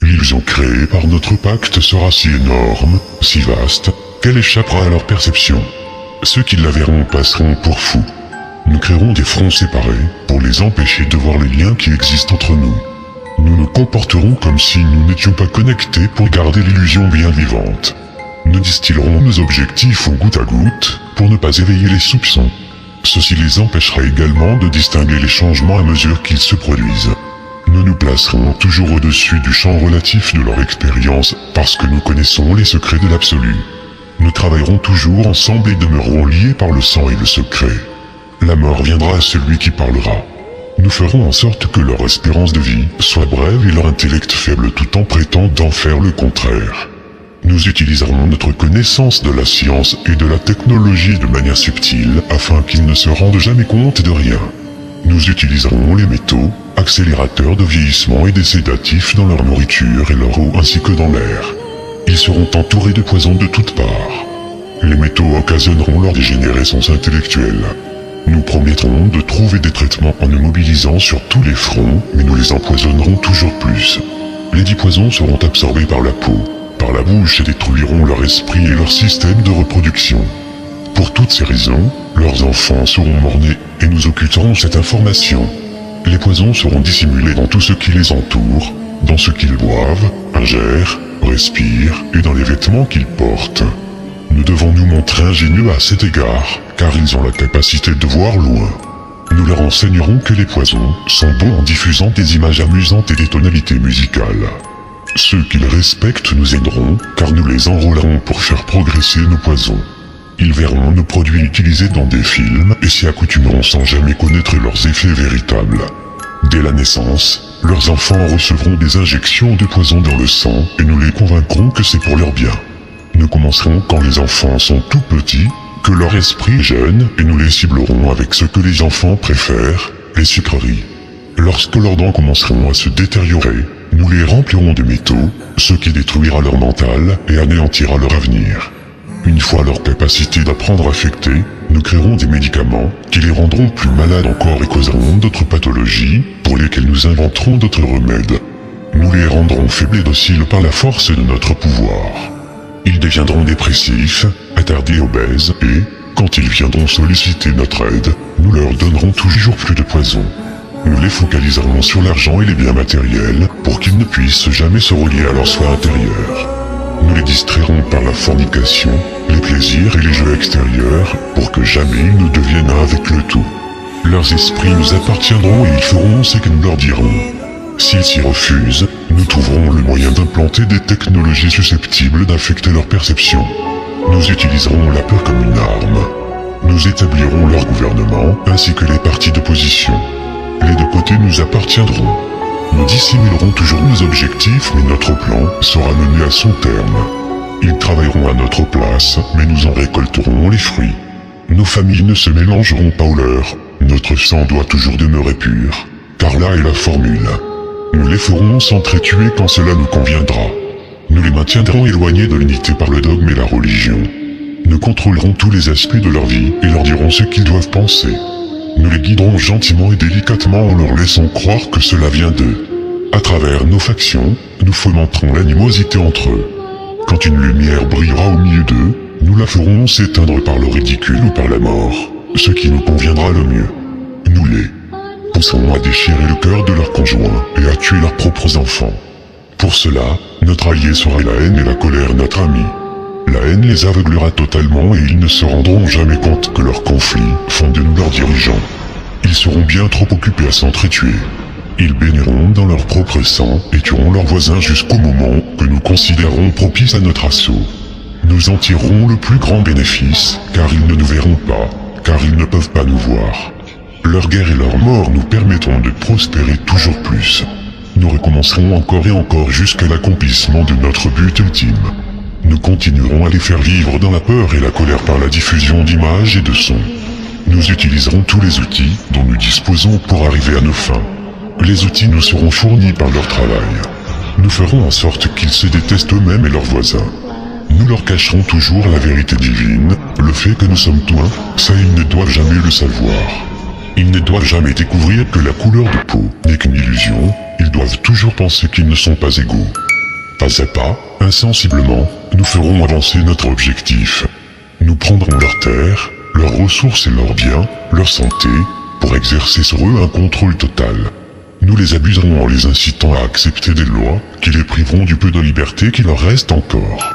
L'illusion créée par notre pacte sera si énorme, si vaste, qu'elle échappera à leur perception. Ceux qui la verront passeront pour fous. Nous créerons des fronts séparés pour les empêcher de voir les liens qui existent entre nous. Nous nous comporterons comme si nous n'étions pas connectés pour garder l'illusion bien vivante. Nous distillerons nos objectifs au goutte à goutte pour ne pas éveiller les soupçons. Ceci les empêchera également de distinguer les changements à mesure qu'ils se produisent. Nous nous placerons toujours au-dessus du champ relatif de leur expérience parce que nous connaissons les secrets de l'absolu. Nous travaillerons toujours ensemble et demeurerons liés par le sang et le secret. La mort viendra à celui qui parlera. Nous ferons en sorte que leur espérance de vie soit brève et leur intellect faible tout en prétendant faire le contraire. Nous utiliserons notre connaissance de la science et de la technologie de manière subtile afin qu'ils ne se rendent jamais compte de rien. Nous utiliserons les métaux, accélérateurs de vieillissement et des sédatifs dans leur nourriture et leur eau ainsi que dans l'air. Ils seront entourés de poisons de toutes parts. Les métaux occasionneront leur dégénérescence intellectuelle. Nous promettrons de trouver des traitements en nous mobilisant sur tous les fronts, mais nous les empoisonnerons toujours plus. Les 10 poisons seront absorbés par la peau, par la bouche et détruiront leur esprit et leur système de reproduction. Pour toutes ces raisons, leurs enfants seront morts-nés et nous occulterons cette information. Les poisons seront dissimulés dans tout ce qui les entoure, dans ce qu'ils boivent, ingèrent, respirent et dans les vêtements qu'ils portent. Nous devons nous montrer ingénieux à cet égard, car ils ont la capacité de voir loin. Nous leur enseignerons que les poisons sont bons en diffusant des images amusantes et des tonalités musicales. Ceux qu'ils respectent nous aideront, car nous les enrôlerons pour faire progresser nos poisons. Ils verront nos produits utilisés dans des films et s'y accoutumeront sans jamais connaître leurs effets véritables. Dès la naissance, leurs enfants recevront des injections de poison dans le sang et nous les convaincrons que c'est pour leur bien. Nous commencerons quand les enfants sont tout petits, que leur esprit est jeune et nous les ciblerons avec ce que les enfants préfèrent, les sucreries. Lorsque leurs dents commenceront à se détériorer, nous les remplirons de métaux, ce qui détruira leur mental et anéantira leur avenir. Une fois leur capacité d'apprendre affectée, nous créerons des médicaments qui les rendront plus malades encore et causeront d'autres pathologies pour lesquelles nous inventerons d'autres remèdes. Nous les rendrons faibles et dociles par la force de notre pouvoir. Ils deviendront dépressifs, attardés, obèses et, quand ils viendront solliciter notre aide, nous leur donnerons toujours plus de poison. Nous les focaliserons sur l'argent et les biens matériels pour qu'ils ne puissent jamais se relier à leur soi intérieur. Nous les distrairons par la fornication, les plaisirs et les jeux extérieurs pour que jamais ils ne deviennent un avec le tout. Leurs esprits nous appartiendront et ils feront ce que nous leur dirons. S'ils s'y refusent, nous trouverons le moyen d'implanter des technologies susceptibles d'affecter leur perception. Nous utiliserons la peur comme une arme. Nous établirons leur gouvernement ainsi que les partis d'opposition. Les deux côtés nous appartiendront. Nous dissimulerons toujours nos objectifs, mais notre plan sera mené à son terme. Ils travailleront à notre place, mais nous en récolterons les fruits. Nos familles ne se mélangeront pas aux leurs. Notre sang doit toujours demeurer pur, car là est la formule. Nous les ferons s'entretuer quand cela nous conviendra. Nous les maintiendrons éloignés de l'unité par le dogme et la religion. Nous contrôlerons tous les aspects de leur vie et leur dirons ce qu'ils doivent penser. Nous les guiderons gentiment et délicatement en leur laissant croire que cela vient d'eux. À travers nos factions, nous fomenterons l'animosité entre eux. Quand une lumière brillera au milieu d'eux, nous la ferons s'éteindre par le ridicule ou par la mort, ce qui nous conviendra le mieux. Nous les pousserons à déchirer le cœur de leurs conjoints et à tuer leurs propres enfants. Pour cela, notre allié sera la haine et la colère notre ami. La haine les aveuglera totalement et ils ne se rendront jamais compte que leurs conflits font de nous leurs dirigeants. Ils seront bien trop occupés à s'entretuer. Ils baigneront dans leur propre sang et tueront leurs voisins jusqu'au moment que nous considérerons propice à notre assaut. Nous en tirerons le plus grand bénéfice, car ils ne nous verront pas, car ils ne peuvent pas nous voir. Leur guerre et leur mort nous permettront de prospérer toujours plus. Nous recommencerons encore et encore jusqu'à l'accomplissement de notre but ultime. Nous continuerons à les faire vivre dans la peur et la colère par la diffusion d'images et de sons. Nous utiliserons tous les outils dont nous disposons pour arriver à nos fins. Les outils nous seront fournis par leur travail. Nous ferons en sorte qu'ils se détestent eux-mêmes et leurs voisins. Nous leur cacherons toujours la vérité divine, le fait que nous sommes tout un, ça ils ne doivent jamais le savoir. Ils ne doivent jamais découvrir que la couleur de peau n'est qu'une illusion, ils doivent toujours penser qu'ils ne sont pas égaux. Pas à pas, insensiblement, nous ferons avancer notre objectif. Nous prendrons leurs terres, leurs ressources et leurs biens, leur santé, pour exercer sur eux un contrôle total. Nous les abuserons en les incitant à accepter des lois qui les priveront du peu de liberté qui leur reste encore.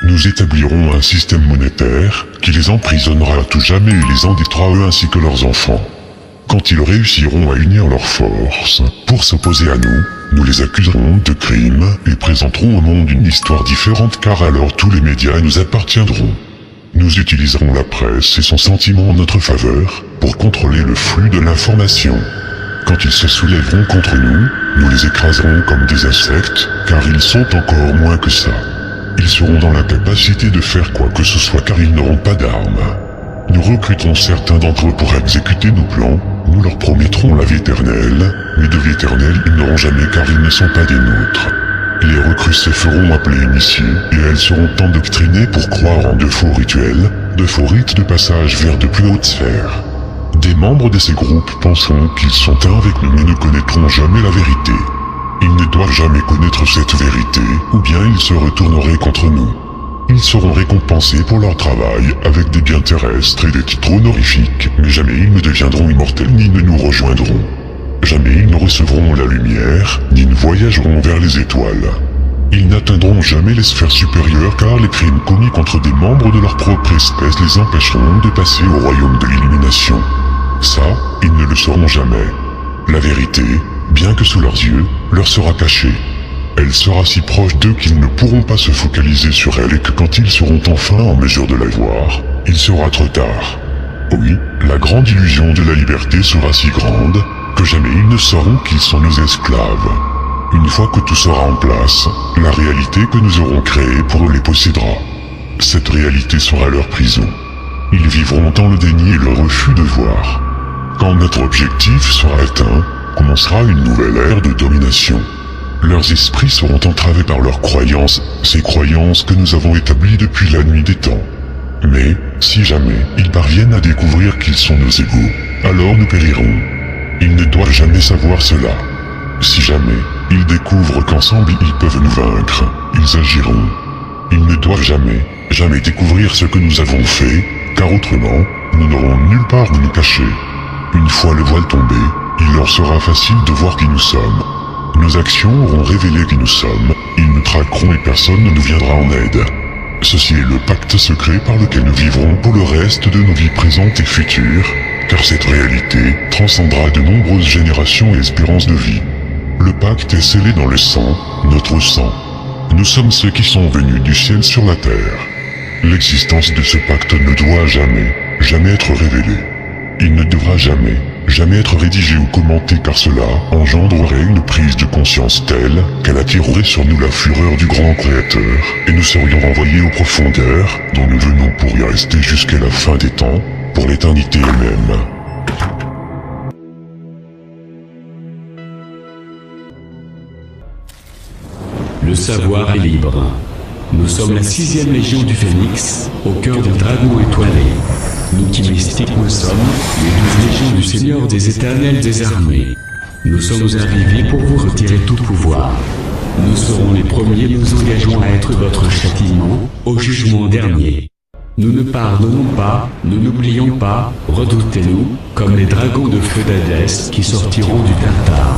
Nous établirons un système monétaire qui les emprisonnera à tout jamais et les endettera eux ainsi que leurs enfants. Quand ils réussiront à unir leurs forces pour s'opposer à nous, nous les accuserons de crimes et présenterons au monde une histoire différente car alors tous les médias nous appartiendront. Nous utiliserons la presse et son sentiment en notre faveur pour contrôler le flux de l'information. Quand ils se soulèveront contre nous, nous les écraserons comme des insectes car ils sont encore moins que ça. Ils seront dans l'incapacité de faire quoi que ce soit car ils n'auront pas d'armes. Nous recruterons certains d'entre eux pour exécuter nos plans, nous leur promettrons la vie éternelle, mais de vie éternelle ils n'auront jamais car ils ne sont pas des nôtres. Les recrues se feront appeler initiés et elles seront endoctrinées pour croire en de faux rituels, de faux rites de passage vers de plus hautes sphères. Des membres de ces groupes penseront qu'ils sont un avec nous mais ne connaîtront jamais la vérité. Ils ne doivent jamais connaître cette vérité, ou bien ils se retourneraient contre nous. Ils seront récompensés pour leur travail avec des biens terrestres et des titres honorifiques, mais jamais ils ne deviendront immortels ni ne nous rejoindront. Jamais ils ne recevront la lumière, ni ne voyageront vers les étoiles. Ils n'atteindront jamais les sphères supérieures car les crimes commis contre des membres de leur propre espèce les empêcheront de passer au royaume de l'illumination. Ça, ils ne le sauront jamais. La vérité, bien que sous leurs yeux, leur sera cachée. Elle sera si proche d'eux qu'ils ne pourront pas se focaliser sur elle et que quand ils seront enfin en mesure de la voir, il sera trop tard. Oui, la grande illusion de la liberté sera si grande que jamais ils ne sauront qu'ils sont nos esclaves. Une fois que tout sera en place, la réalité que nous aurons créée pour eux les possédera. Cette réalité sera leur prison. Ils vivront dans le déni et le refus de voir. Quand notre objectif sera atteint, commencera une nouvelle ère de domination. Leurs esprits seront entravés par leurs croyances, ces croyances que nous avons établies depuis la nuit des temps. Mais, si jamais ils parviennent à découvrir qu'ils sont nos égaux, alors nous périrons. Ils ne doivent jamais savoir cela. Si jamais ils découvrent qu'ensemble ils peuvent nous vaincre, ils agiront. Ils ne doivent jamais, jamais découvrir ce que nous avons fait, car autrement, nous n'aurons nulle part où nous cacher. Une fois le voile tombé, il leur sera facile de voir qui nous sommes. Nos actions auront révélé qui nous sommes, ils nous traqueront et personne ne nous viendra en aide. Ceci est le pacte secret par lequel nous vivrons pour le reste de nos vies présentes et futures, car cette réalité transcendra de nombreuses générations et espérances de vie. Le pacte est scellé dans le sang, notre sang. Nous sommes ceux qui sont venus du ciel sur la terre. L'existence de ce pacte ne doit jamais, jamais être révélée. Il ne devra jamais, jamais être rédigé ou commenté car cela engendrerait une prise de conscience telle qu'elle attirerait sur nous la fureur du grand créateur et nous serions renvoyés aux profondeurs dont nous venons pour y rester jusqu'à la fin des temps, pour l'éternité elle-même. Le savoir est libre. Nous sommes la 6e légion du Phénix, au cœur du dragon étoilé. Nous qui mystiques nous sommes, les 12 légions du Seigneur des éternels des armées. Nous sommes arrivés pour vous retirer tout pouvoir. Nous serons les premiers, nous engageons à être votre châtiment, au jugement dernier. Nous ne pardonnons pas, nous n'oublions pas, redoutez-nous, comme les dragons de feu d'Hadès qui sortiront du Tartare.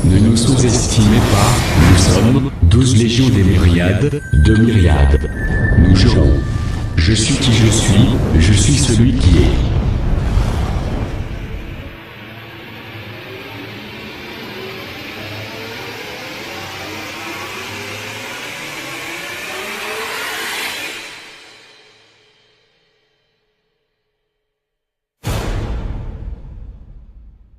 Ne nous sous-estimez pas, nous sommes 12 légions des myriades, 2 myriades. Nous jurons. Je suis qui je suis celui qui est.